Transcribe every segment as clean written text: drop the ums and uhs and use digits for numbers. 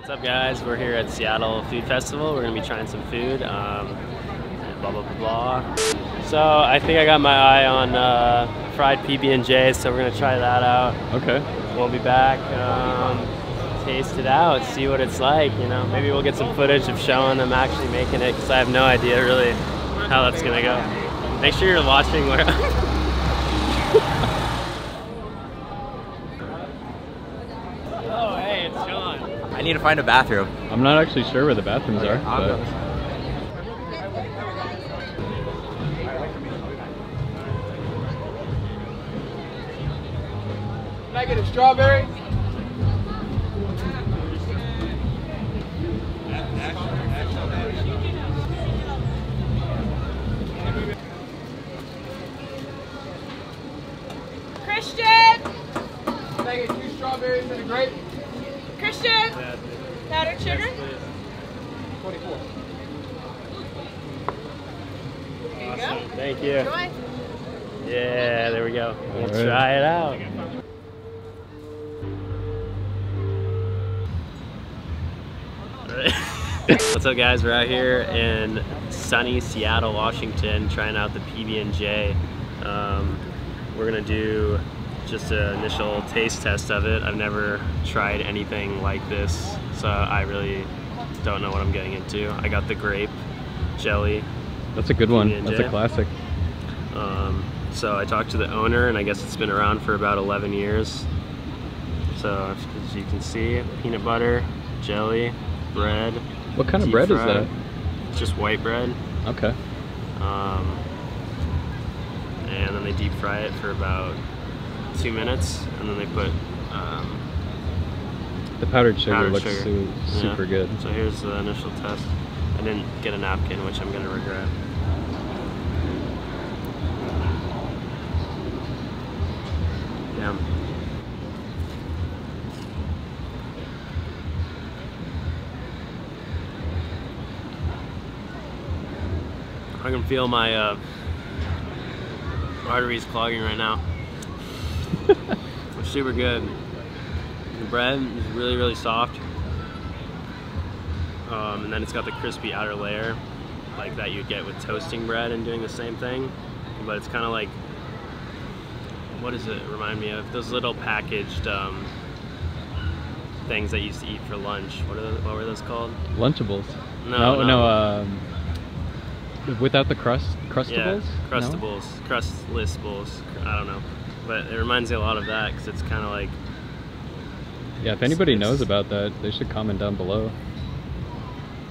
What's up, guys? We're here at Seattle Food Festival. We're gonna be trying some food, and blah blah blah blah. So I think I got my eye on fried pb&j, so we're gonna try that out. Okay. We'll be back, taste it out, see what it's like. You know, maybe we'll get some footage of showing them actually making it, because I have no idea really how that's gonna go. Make sure you're watching where. Oh, hey, it's Sean. I need to find a bathroom. I'm not actually sure where the bathrooms are. I'll go. Can I get a strawberry? Christian! Can I get 2 strawberries and a grape? Christian! Powdered sugar? 24. There you go. Thank you. Enjoy. Yeah, there we go. We'll right. try it out. What's up, guys? We're out here in sunny Seattle, Washington, trying out the pb&j. We're gonna do just an initial taste test of it. I've never tried anything like this, so I really don't know what I'm getting into. I got the grape jelly. That's a good one. PB&J. That's a classic. So I talked to the owner, and I guess it's been around for about 11 years. So as you can see, peanut butter, jelly, bread. What kind of bread is that? It's just white bread. Okay. And then they deep fry it for about 2 minutes, and then they put The powdered sugar powdered looks sugar. super good. So here's the initial test. I didn't get a napkin, which I'm gonna regret. Yeah. I can feel my arteries clogging right now. It's super good. The bread is really, really soft. And then it's got the crispy outer layer, like that you'd get with toasting bread and doing the same thing. But it's kind of like, what does it remind me of? Those little packaged things that you used to eat for lunch. What were those called? Lunchables. No. Without the crustables? Yeah, crustables, crustless bowls. I don't know, but it reminds me a lot of that because it's kind of like. Yeah, if anybody knows about that, they should comment down below.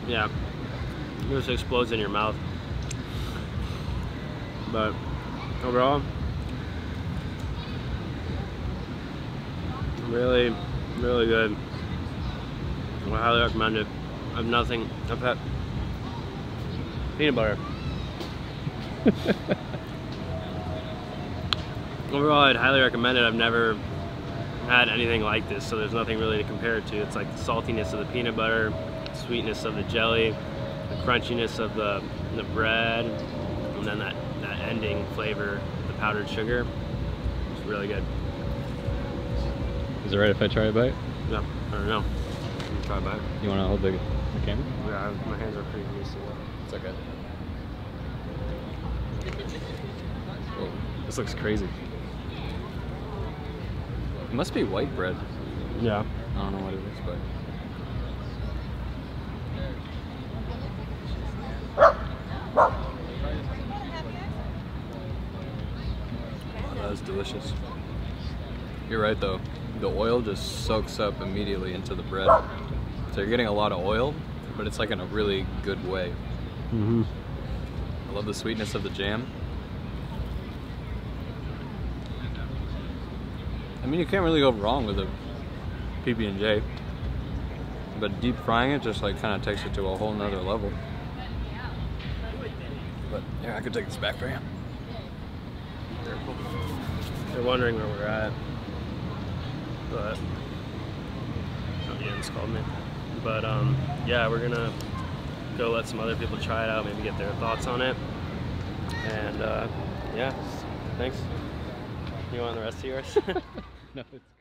Yeah, it just explodes in your mouth. But overall, really, really good. I highly recommend it. I've had peanut butter. Overall, I'd highly recommend it. I've never had anything like this, so there's nothing really to compare it to. It's like the saltiness of the peanut butter, sweetness of the jelly, the crunchiness of the bread, and then that ending flavor, the powdered sugar. It's really good. Is it right if I try a bite? Yeah, I don't know. Let me try a bite. You want to hold the camera? Yeah, my hands are pretty greasy. It's okay. Whoa, this looks crazy. It must be white bread. Yeah. I don't know what it is, but. Oh, that is delicious. You're right though. The oil just soaks up immediately into the bread. So you're getting a lot of oil, but it's like in a really good way. Mm-hmm. I love the sweetness of the jam. I mean, you can't really go wrong with a pb&j, but deep frying it just like kind of takes it to a whole nother level. But yeah, I could take this back for you. They're wondering where we're at, but oh, Ian's called me. But yeah, we're gonna go let some other people try it out, maybe get their thoughts on it. And yeah, thanks. You want the rest of yours? No, it's